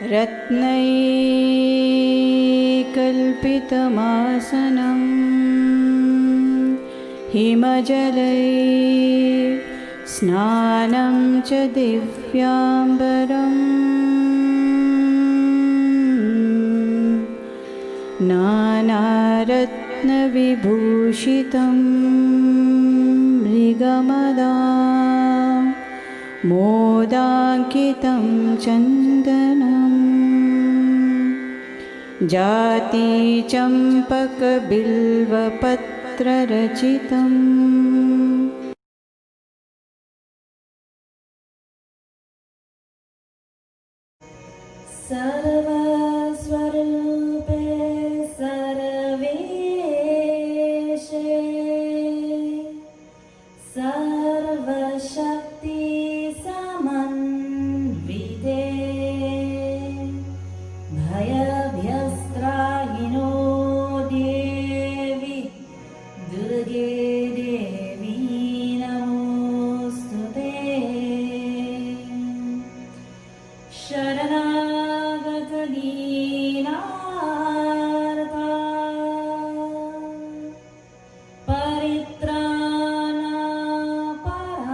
रत्नैकल्पितमासनं हिमजलै स्नानं च दिव्याम्बरम् नानारत्नविभूषितं मृगमदा मोदाङ्कितं चन्दनम् जातिचम्पकबिल्वपत्ररचितम् सर्वस्वरूपे सर्वेशे सर्वशक्ति समन्विते भयभ्यस्त्राहिनो देवी दुर्गे देवी नमोऽस्तुते शरणागतदीनार्ता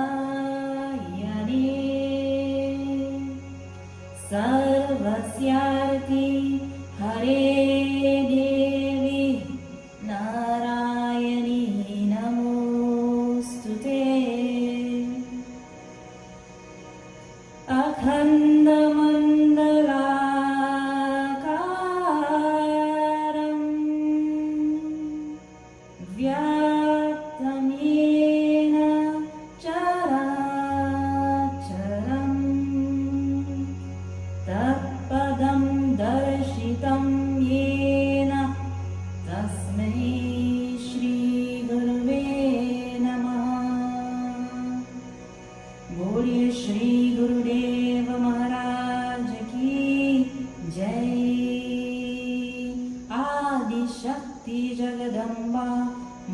परित्राणपरायणे सर्वस्यार्ति हरे देवी नारायणी नमोऽस्तुते अखण्डमण्डलाकारं व्याप्तमेन चराचरम् तत्पदं दर्शितं येन तस्मै श्रीगुरुवे नमः। बोलिए श्री गुरुदेव महाराज की जय। आदिशक्ति जगदम्बा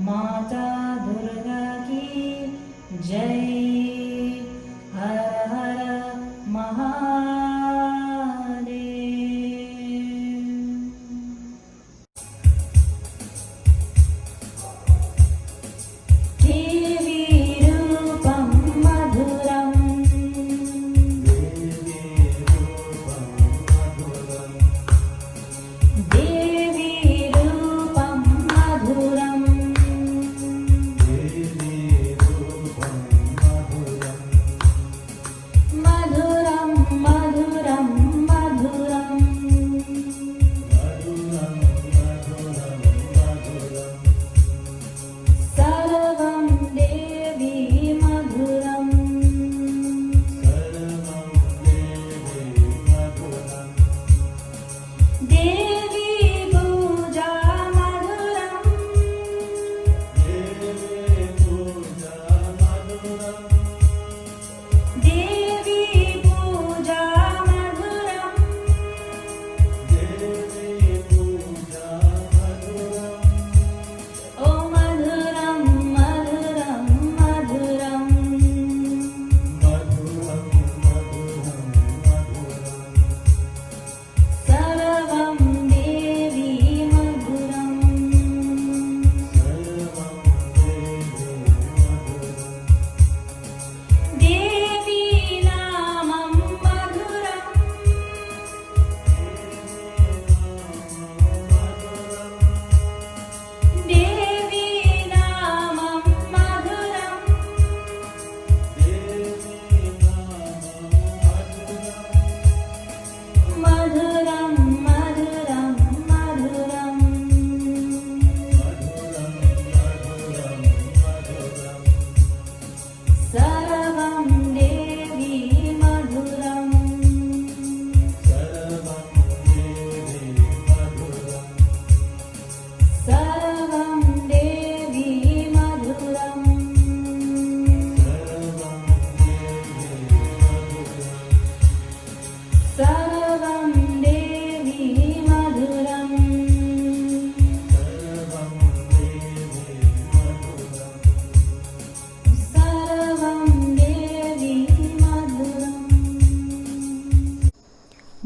माता दुर्गा की जय। हर हर महादेव। देवी रूपं मधुरं देवी रूपं मधुरं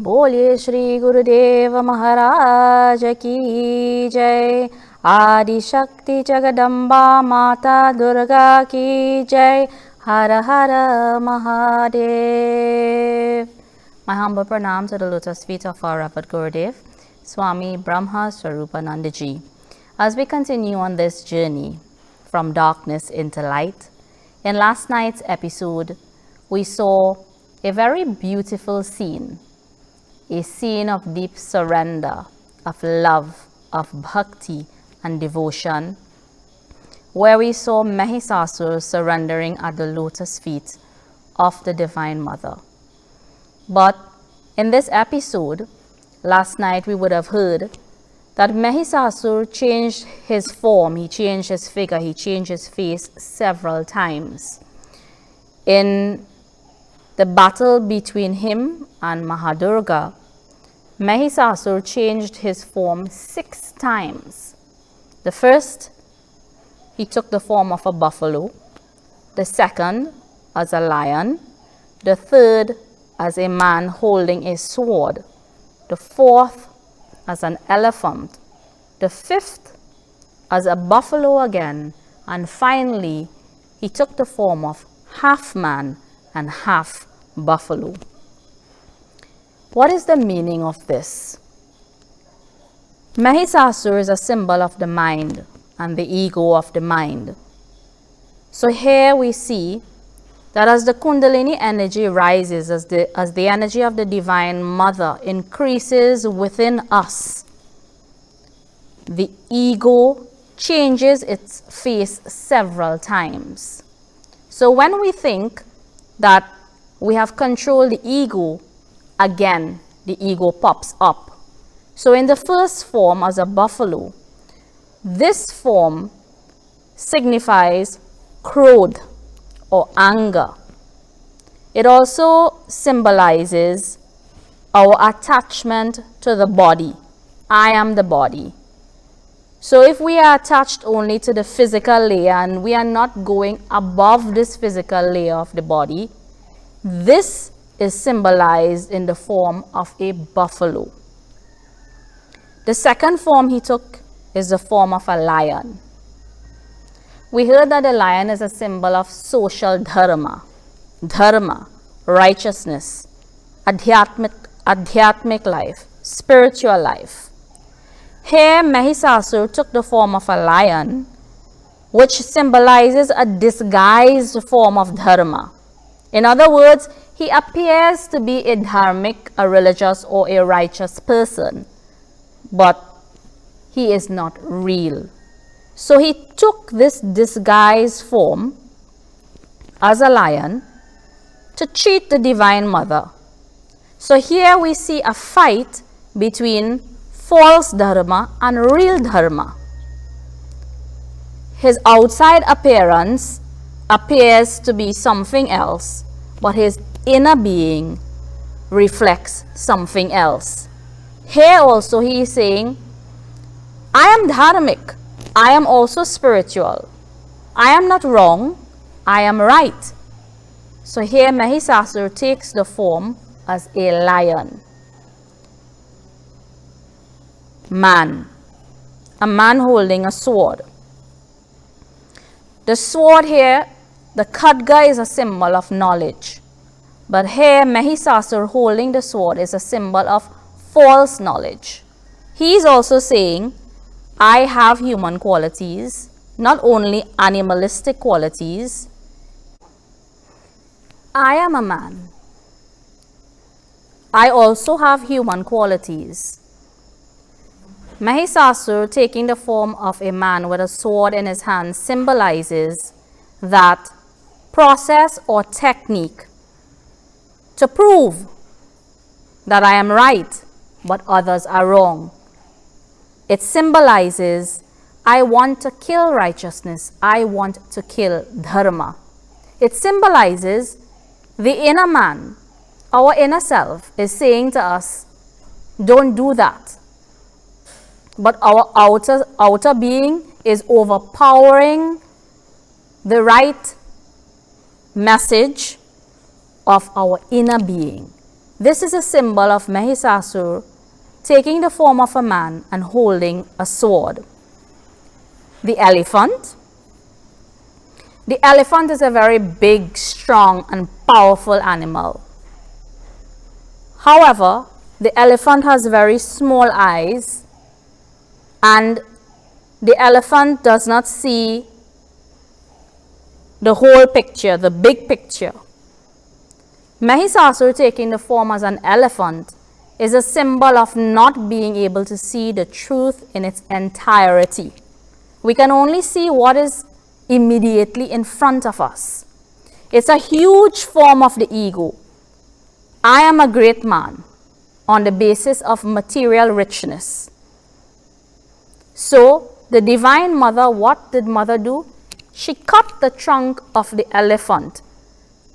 बोलिए श्री गुरुदेव महाराज की जय। आदि शक्ति जगदम्बा माता दुर्गा की जय। हर हर Mahadev. My humble pranams to the lotus feet of our Revered Gurudev, Swami Brahma Swarupananda Ji. As we continue on this journey from darkness into light, in last night's episode, we saw a very beautiful scene, a scene of deep surrender, of love, of bhakti and devotion, where we saw Mahisasur surrendering at the lotus feet of the Divine Mother. But in this episode, last night we would have heard that Mahisasur changed his form, he changed his figure, he changed his face several times. In the battle between him and Mahadurga, Mahisasur changed his form 6 times. The first, he took the form of a buffalo. The second, as a lion. The third, as a man holding a sword. The fourth, as an elephant. The fifth, as a buffalo again. And finally, he took the form of half man and half buffalo. What is the meaning of this? Mahisasur is a symbol of the mind and the ego of the mind. So here we see that as the Kundalini energy rises, as the energy of the Divine Mother increases within us, the ego changes its face several times. So when we think that we have controlled the ego, again, the ego pops up. So in the first form, as a buffalo, this form signifies krodh or anger. It also symbolizes our attachment to the body. I am the body. So if we are attached only to the physical layer and we are not going above this physical layer of the body, this is symbolized in the form of a buffalo. The second form he took is the form of a lion. We heard that the lion is a symbol of social dharma, righteousness, adhyatmic life, spiritual life. Here, Mahisasur took the form of a lion, which symbolizes a disguised form of dharma. In other words, he appears to be a dharmic, a religious, or a righteous person, but he is not real. So he took this disguised form as a lion to cheat the Divine Mother. So here we see a fight between false dharma and real dharma. His outside appearance appears to be something else, but his inner being reflects something else. Here also he is saying, I am dharmic, I am also spiritual. I am not wrong, I am right. So here Mahisasur takes the form as a lion. Man, a man holding a sword. The sword here, the khadga, is a symbol of knowledge. But here Mahisasur holding the sword is a symbol of false knowledge. He is also saying, I have human qualities, not only animalistic qualities. I am a man. I also have human qualities. Mahisasur, taking the form of a man with a sword in his hand, symbolizes that process or technique to prove that I am right, but others are wrong. It symbolizes, I want to kill righteousness, I want to kill dharma. It symbolizes the inner man, our inner self, is saying to us, don't do that. But our outer being is overpowering the right message of our inner being. This is a symbol of Mahisasur taking the form of a man and holding a sword. The elephant. The elephant is a very big, strong, and powerful animal. However, the elephant has very small eyes, and the elephant does not see the whole picture, the big picture. Mahisasur taking the form as an elephant is a symbol of not being able to see the truth in its entirety. We can only see what is immediately in front of us. It's a huge form of the ego. I am a great man on the basis of material richness. So, the Divine Mother, what did Mother do? She cut the trunk of the elephant.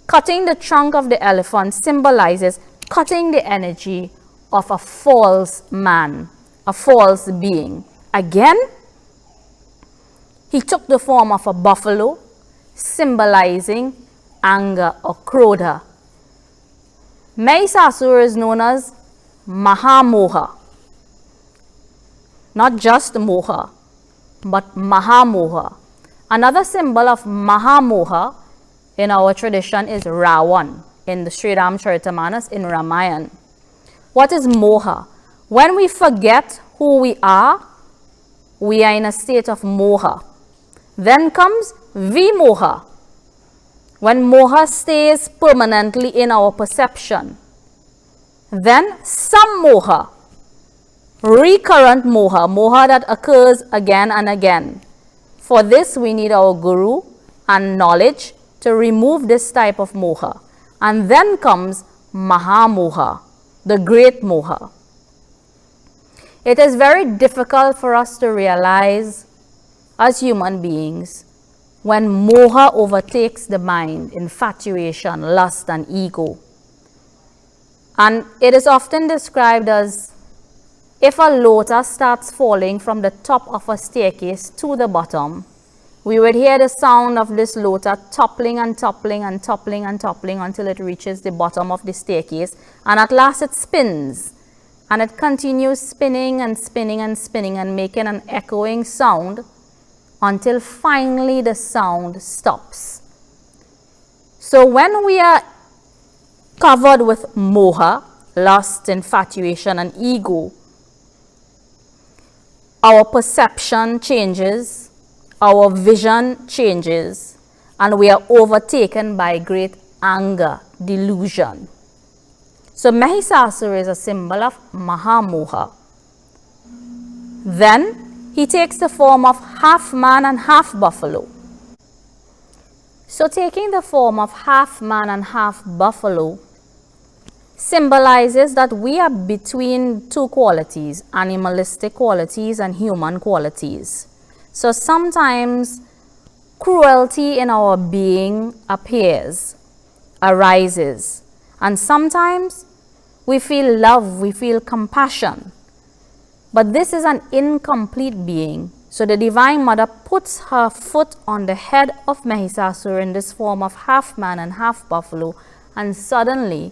Cutting the trunk of the elephant symbolizes cutting the energy of a false man, a false being. Again, he took the form of a buffalo, symbolizing anger or krodha. Mahisasur is known as Mahamoha. Not just Moha, but Mahamoha. Another symbol of Mahamoha in our tradition is Ravan in the Sri Ramcharitamanas in Ramayana. What is Moha? When we forget who we are in a state of Moha. Then comes Vimoha, when Moha stays permanently in our perception. Then Sammoha, recurrent Moha, Moha that occurs again and again. For this we need our Guru and knowledge to remove this type of Moha. And then comes Mahamoha, the great Moha. It is very difficult for us to realize as human beings when Moha overtakes the mind, infatuation, lust, and ego. And it is often described as if a lotus starts falling from the top of a staircase to the bottom, we would hear the sound of this lotus toppling and toppling and toppling and toppling until it reaches the bottom of the staircase, and at last it spins, and it continues spinning and spinning and spinning and making an echoing sound until finally the sound stops. So when we are covered with moha, lust, infatuation, and ego, our perception changes, our vision changes, and we are overtaken by great anger, delusion. So Mahisasur is a symbol of Mahamoha. Then he takes the form of half man and half buffalo. So taking the form of half man and half buffalo symbolizes that we are between two qualities, animalistic qualities and human qualities. So sometimes cruelty in our being appears, arises, and sometimes we feel love, we feel compassion. But this is an incomplete being. So the Divine Mother puts her foot on the head of Mahisasur in this form of half man and half buffalo, and suddenly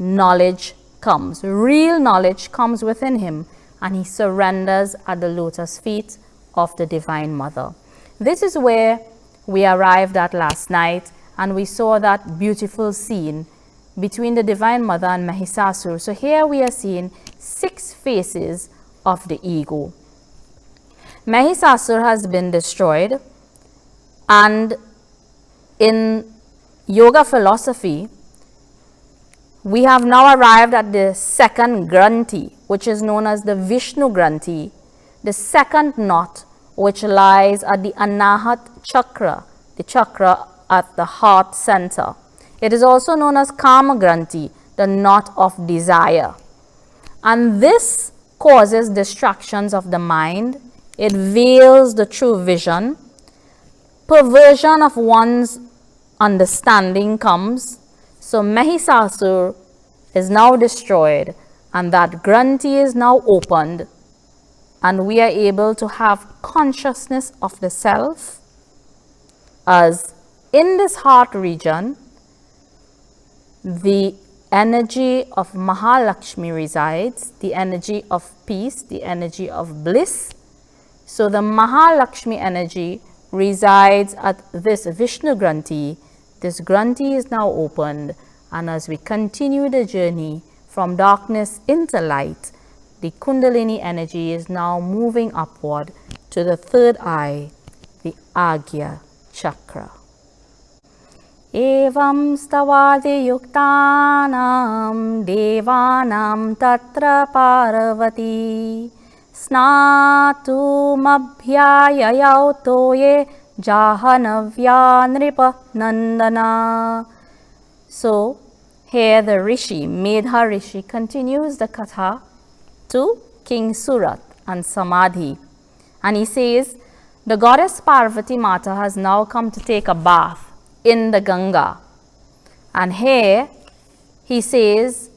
knowledge comes. Real knowledge comes within him, and he surrenders at the lotus feet of the Divine Mother. This is where we arrived at last night, and we saw that beautiful scene between the Divine Mother and Mahisasur. So here we are seeing 6 faces of the ego. Mahisasur has been destroyed, and in yoga philosophy, we have now arrived at the second Granthi, which is known as the Vishnu Granthi, the second knot, which lies at the Anahat Chakra, the chakra at the heart center. It is also known as Kama Granthi, the knot of desire. And this causes distractions of the mind. It veils the true vision. Perversion of one's understanding comes. So Mahisasur is now destroyed, and that Granthi is now opened, and we are able to have consciousness of the self, as in this heart region, the energy of Mahalakshmi resides, the energy of peace, the energy of bliss. So the Mahalakshmi energy resides at this Vishnu Granthi. This Granthi is now opened, and as we continue the journey from darkness into light, the Kundalini energy is now moving upward to the third eye, the Agya chakra. Evam stavadi yuktanam devanam tatra parvati snatum abhyayayau toye jahanavya nripa nandana. So here the Rishi, Medha Rishi, continues the katha to King Surat and Samadhi, and he says the goddess Parvati Mata has now come to take a bath in the Ganga. And here he says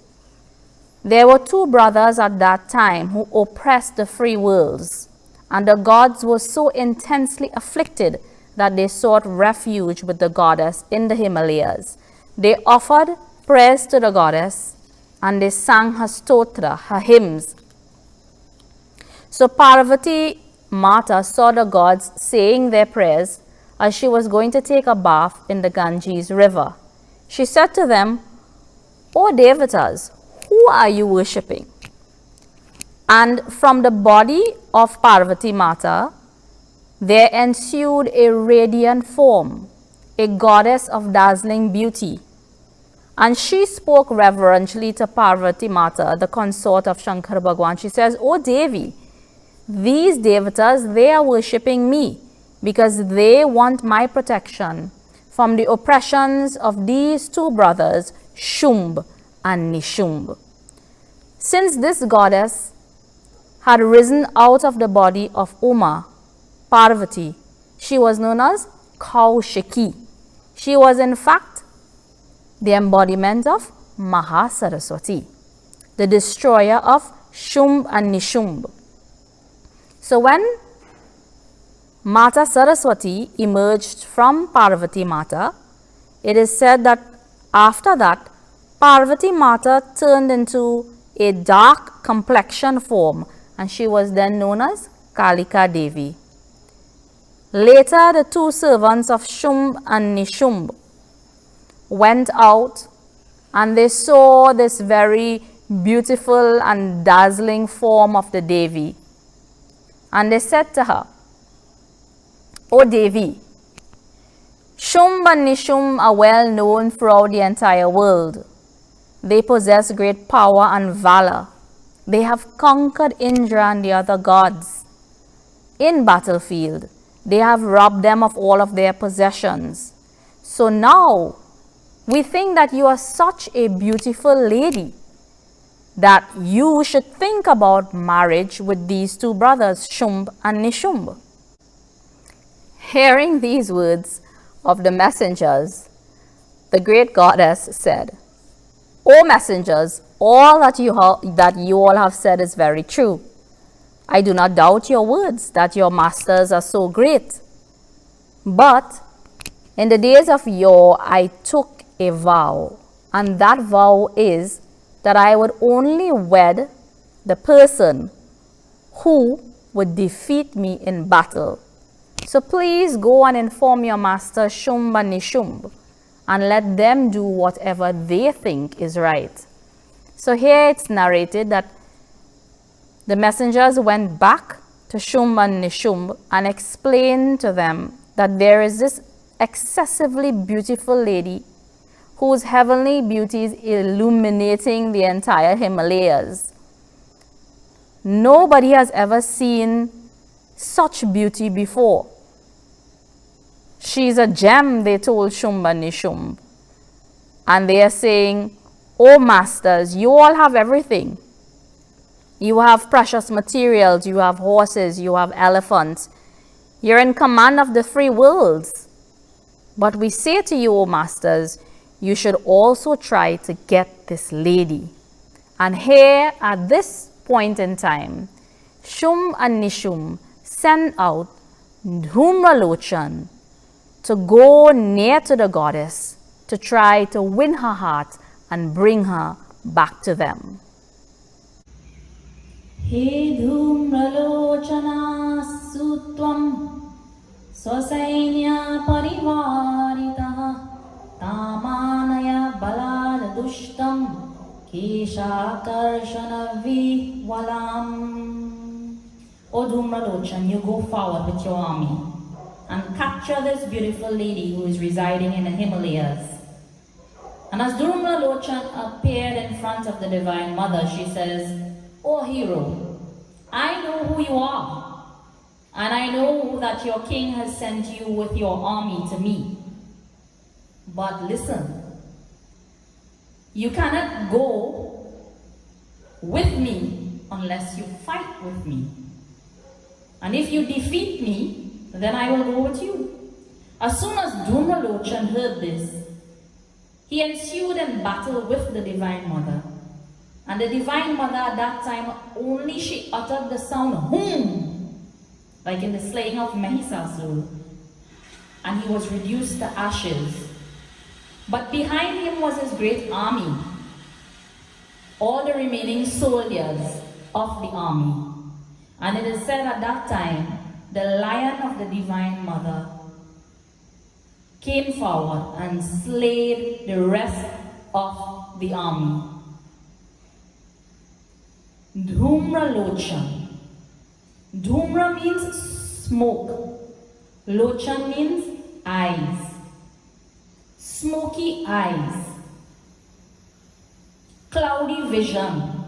there were two brothers at that time who oppressed the free worlds, and the gods were so intensely afflicted that they sought refuge with the goddess in the Himalayas. They offered prayers to the goddess and they sang her stotra, her hymns. So Parvati Mata saw the gods saying their prayers as she was going to take a bath in the Ganges river. She said to them, "O Devatas, who are you worshipping?" And from the body of Parvati Mata, there ensued a radiant form, a goddess of dazzling beauty. And she spoke reverentially to Parvati Mata, the consort of Shankar Bhagwan. She says, "O Devi, these Devatas, they are worshipping me because they want my protection from the oppressions of these two brothers, Shumb and Nishumbh." Since this goddess had risen out of the body of Uma, Parvati, she was known as Kaushiki. She was in fact the embodiment of Mahasaraswati, the destroyer of Shumb and Nishumbh. So when Mata Saraswati emerged from Parvati Mata, it is said that after that, Parvati Mata turned into a dark complexion form, and she was then known as Kalika Devi. Later, the two servants of Shumb and Nishumbh went out and they saw this very beautiful and dazzling form of the Devi. And they said to her, "O Devi, Shumb and Nishumbh are well known throughout the entire world. They possess great power and valor. They have conquered Indra and the other gods. In battlefield, they have robbed them of all of their possessions. So now, we think that you are such a beautiful lady that you should think about marriage with these two brothers, Shumb and Nishumbh." Hearing these words of the messengers, the great goddess said, "O messengers, all that you all have said is very true. I do not doubt your words that your masters are so great. But in the days of yore, I took a vow, and that vow is that I would only wed the person who would defeat me in battle. So please go and inform your master Shumb and Nishumbh and let them do whatever they think is right." So here it's narrated that the messengers went back to Shumb and Nishumbh and explained to them that there is this excessively beautiful lady whose heavenly beauty is illuminating the entire Himalayas. Nobody has ever seen such beauty before. She's a gem, they told Shumb and Nishumbh. And they are saying, "O masters, you all have everything. You have precious materials, you have horses, you have elephants. You're in command of the three worlds. But we say to you, O masters, you should also try to get this lady." And here, at this point in time, Shumb and Nishumbh sent out Dhumralochan to go near to the goddess to try to win her heart and bring her back to them. He dhumralochana sutvam swasainya parivaritaha tamanaya balad dushtam keshakarshana vivalam. O Dhumralochan, you go forward with your army and capture this beautiful lady who is residing in the Himalayas. And as Dhumralochan appeared in front of the Divine Mother, she says, "O hero, I know who you are, and I know that your king has sent you with your army to me. But listen, you cannot go with me unless you fight with me. And if you defeat me, then I will go with you." As soon as Dhumralochan heard this, he ensued in battle with the Divine Mother. And the Divine Mother at that time, only she uttered the sound "Hum," like in the slaying of Mahisasur, and he was reduced to ashes. But behind him was his great army, all the remaining soldiers of the army. And it is said at that time, the lion of the Divine Mother came forward and slayed the rest of the army. Dhumralochan. Dhumra means smoke. Lochan means eyes. Smoky eyes. Cloudy vision.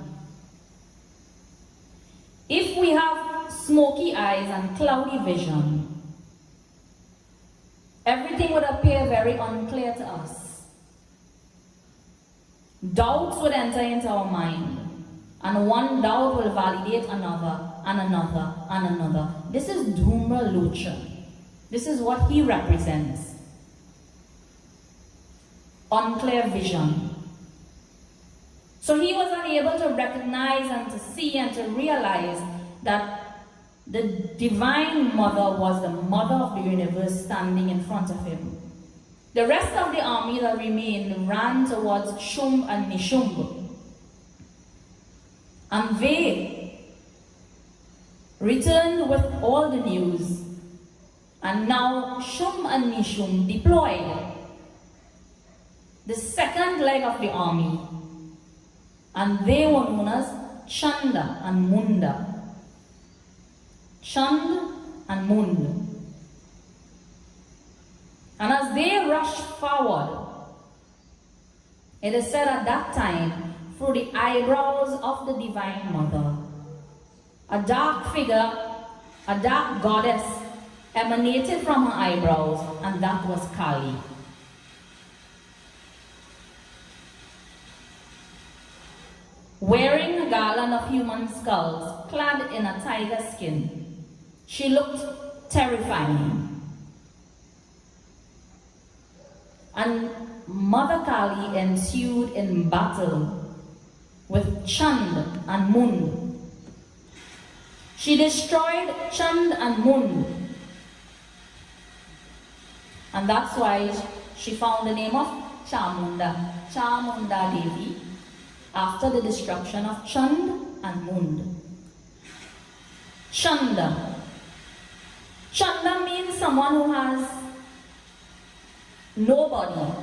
If we have smoky eyes and cloudy vision, everything would appear very unclear to us. Doubts would enter into our mind, and one doubt will validate another, and another, and another. This is Dhumralochan. This is what he represents. Unclear vision. So he was unable to recognize and to see and to realize that the Divine Mother was the Mother of the universe standing in front of him. The rest of the army that remained ran towards Shumb and Nishumb. And they returned with all the news. And now Shumb and Nishumb deployed the second leg of the army. And they were known as Chanda and Munda. Chand and Mund. And as they rushed forward, it is said at that time, through the eyebrows of the Divine Mother, a dark figure, a dark goddess emanated from her eyebrows, and that was Kali. Wearing a garland of human skulls, clad in a tiger skin, she looked terrifying. And Mother Kali ensued in battle with Chand and Mund. She destroyed Chand and Mund. And that's why she found the name of Chamunda, Chamunda Devi, after the destruction of Chand and Mund. Chanda. Chanda means someone who has no body,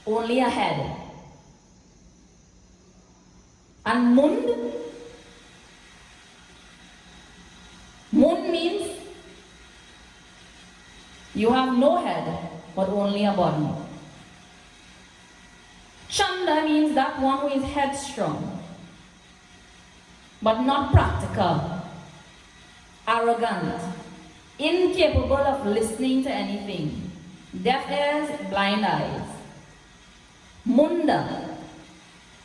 only a head. And Mund? Mund means you have no head, but only a body. Chanda means that one who is headstrong, but not practical, arrogant, incapable of listening to anything, deaf ears, blind eyes. Munda.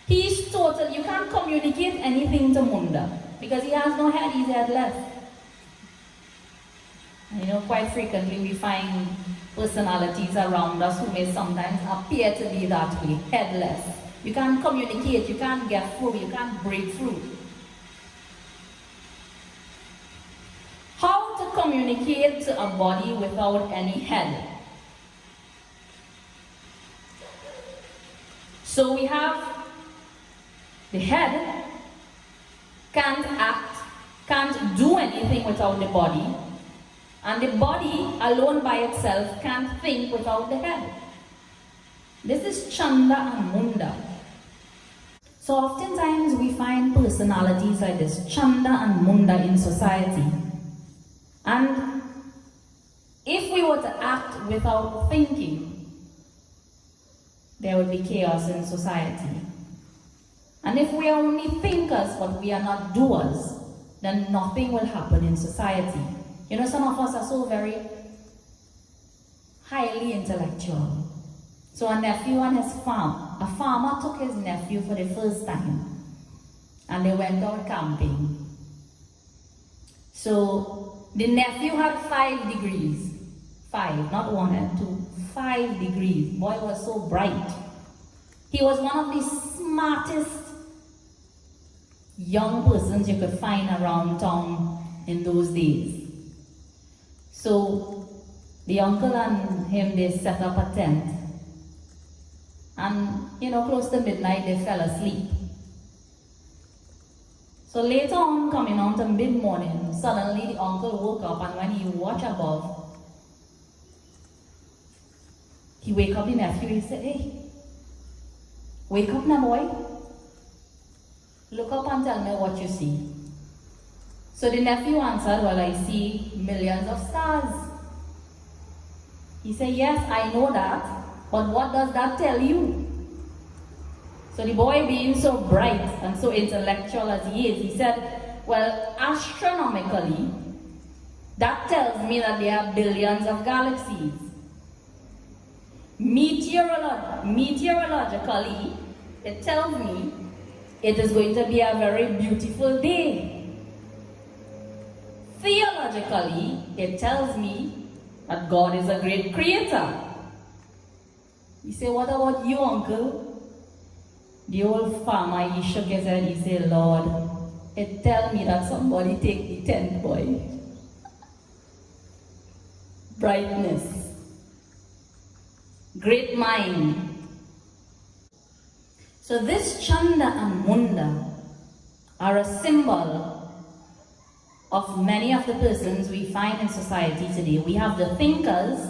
He's total, you can't communicate anything to Munda because he has no head, he's headless. You know, quite frequently we find personalities around us who may sometimes appear to be that way, headless. You can't communicate, you can't get through, you can't break through. How to communicate to a body without any head? So we have the head can't act, can't do anything without the body, and the body alone by itself can't think without the head. This is Chanda and Munda. So oftentimes we find personalities like this, Chanda and Munda, in society. And if we were to act without thinking, there would be chaos in society. And if we are only thinkers but we are not doers, then nothing will happen in society. You know, some of us are so very highly intellectual. So a nephew on his farm, a farmer took his nephew for the first time and they went out camping. So the nephew had 5 degrees. 5, not 1 and 2, 5 degrees. Boy was so bright. He was one of the smartest young persons you could find around town in those days. So the uncle and him, they set up a tent. And, you know, close to midnight, they fell asleep. So later on, coming on to mid-morning, suddenly the uncle woke up, and when he watched above, he wake up the nephew, he said, "Hey, wake up now, boy. Look up and tell me what you see." So the nephew answered, "Well, I see millions of stars." He said, "Yes, I know that, but what does that tell you?" So the boy, being so bright and so intellectual as he is, he said, "Well, astronomically, that tells me that there are billions of galaxies. Meteorologically, it tells me it is going to be a very beautiful day. Theologically, it tells me that God is a great creator." He said, "What about you, uncle?" The old farmer, he shook his head, he said, "Lord, it tells me that somebody take the tent, boy." Brightness. Great mind. So this Chanda and Munda are a symbol of many of the persons we find in society today. We have the thinkers,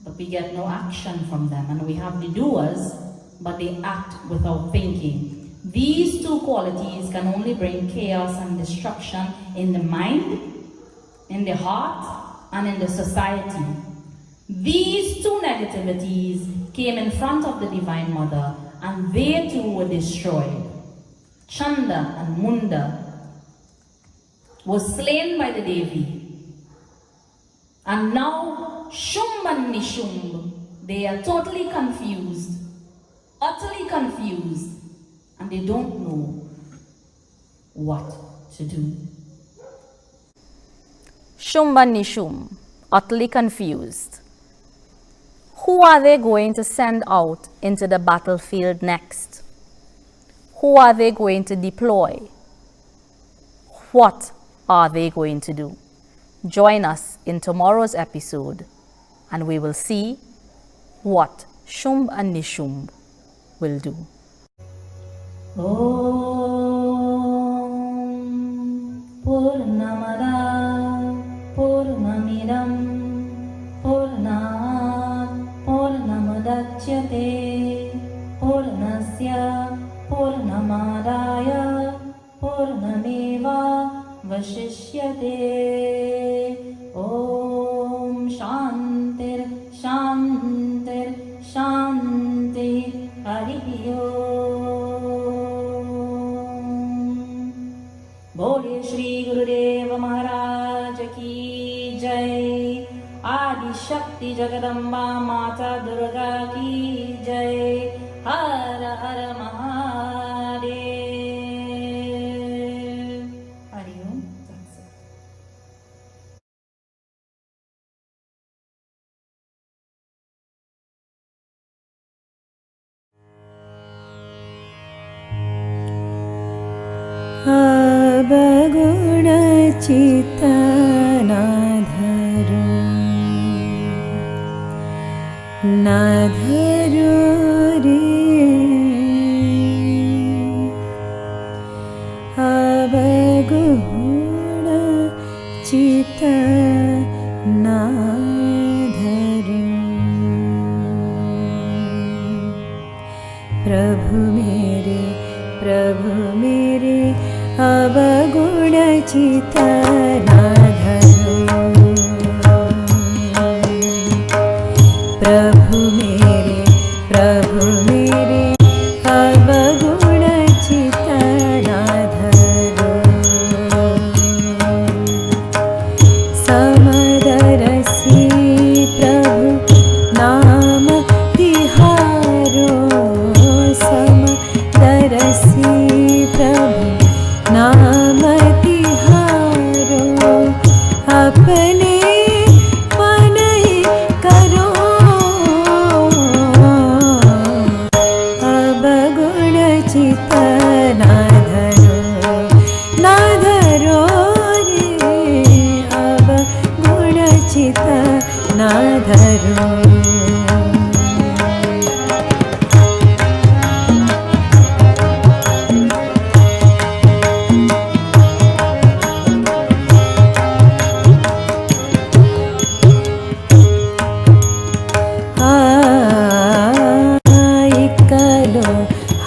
but we get no action from them. And we have the doers, but they act without thinking. These two qualities can only bring chaos and destruction in the mind, in the heart, and in the society. These two negativities came in front of the Divine Mother, and they too were destroyed. Chanda and Munda was slain by the Devi. And now Shumb and Nishumb, they are totally confused, utterly confused, and they don't know what to do. Shumb and Nishumb, utterly confused. Who are they going to send out into the battlefield next? Who are they going to deploy? What are they going to do? Join us in tomorrow's episode and we will see what Shumb and Nishumb will do. Om Purnamada Purnamidam Purnat Purnamadachyate Purnasya Purnamadaya Purnameva Vashishyate. Om Shantir Shantir Shanti Hari Om. Bole Shri Gurudev Maharaj Ki Jai. Adi Shakti Jagadamba Mata Durga Ki Jai. Har Har Mahadev. Hari Om. That's it. नाधरो रे प्रभु मेरे अवगुण चित्त ना धरो। प्रभु मेरे अवगुण चित्त ना धरो। समदरसी प्रभु नाम तिहारो। समदरसी प्रभु नाम तिहारो। अपने मन ही करो अवगुण चित्त ना धरो रे अवगुण चित्त ना धरो।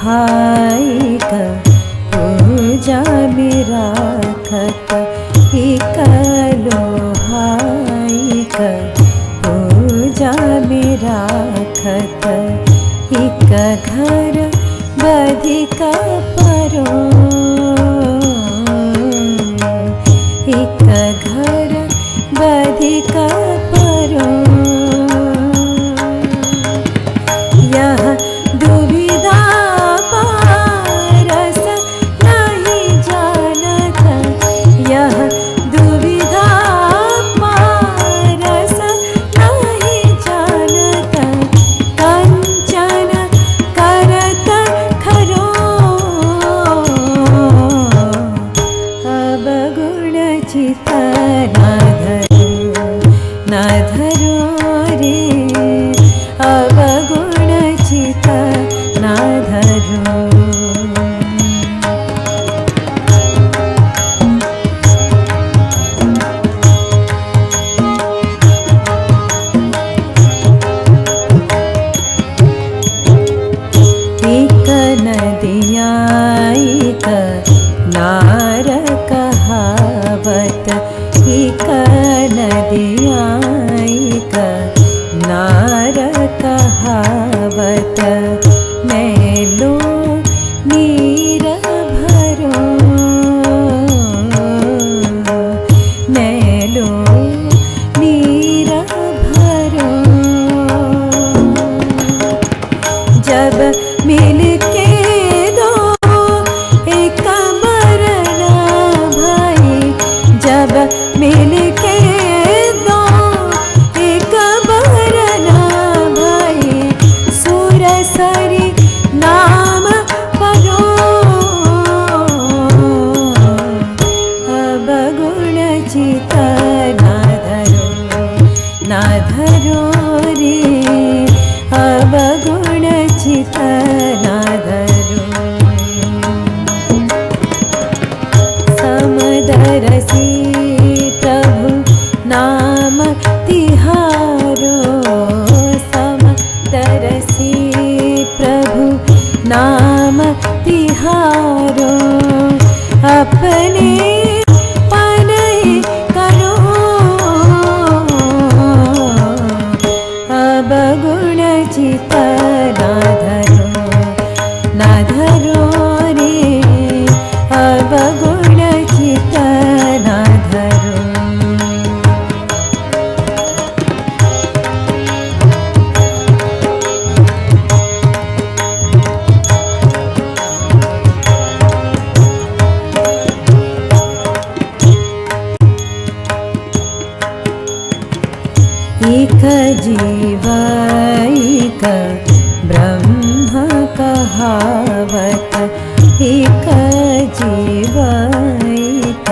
हाइक पूजा मेरा खत इकलो हाइक पूजा मेरा खत इक घर बधिक परो। इक घर बधिक परो। यह दुविधा पारस नहीं जानत। यह दुविधा पारस नहीं जानत। कंचन करत खरो अवगुण चित्त ना धरो रे अवगुण चित्त ना धरो। एक नदिया एक नार कहावत। एक नदिया एक नार कहावत। मैलो नीर भरो। मैलो नीर भरो। जब मिल के दो एक मरना भाई। जब मिल के दो एक मरना भाई। सुरसरी नाम परो अवगुण चित्त ना धरो रे अवगुण चित्त ना धरो। समदरसी प्रभु नाम तिहारो। समदरसी प्रभु नाम तिहारो। अपने मन ही करो अवगुण चित्त ना धरो रे अवगुण चित्त ना धरो। एक जीव एक ब्रह्म कहावत। एक जीव एक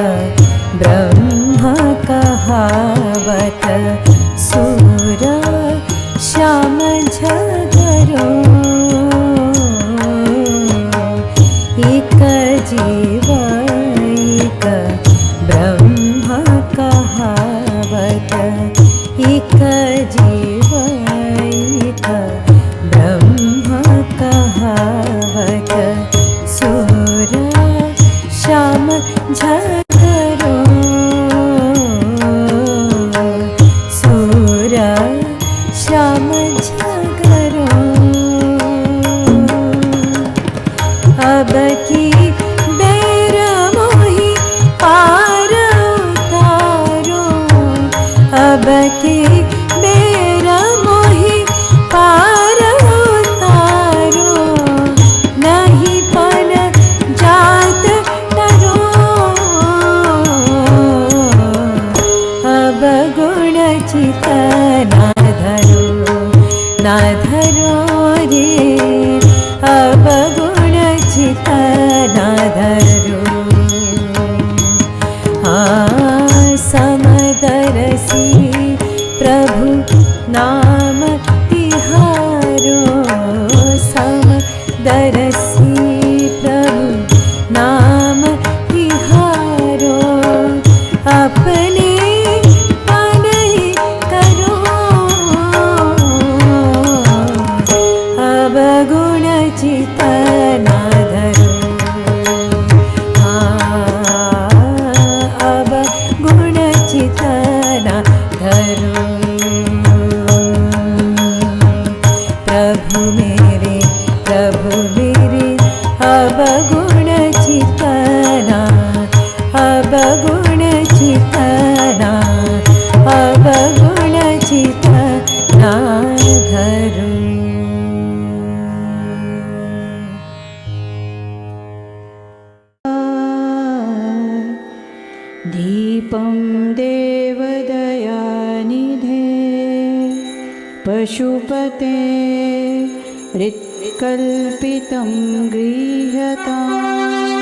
ब्रह्म कहावत। सूर श्याम झगरो। एक जीव एक ब्रह्म कहावत। एक जीव एक ब्रह्म कहावत। अब की बेर मोहि पार उतारो, अब की बेर मोहि पार उतारो, नहीं पन जात डरो, अब गुण चित ना धरो, ना धरो रे, अब गुण चित ना धरो। समदरसी प्रभु नाम तिहारो, समदरसी प्रभु नाम तिहारो, अपने तन ही करो, अब गुण चित ना धरो, अब गुण चित ना धरो। प्रभु मेरे अब गुण चित ना, अब गुण चित ना, अब गुण चित ना धरो। दीपं देवदयानिधे पशुपते हृत्कल्पितं गृह्यताम्।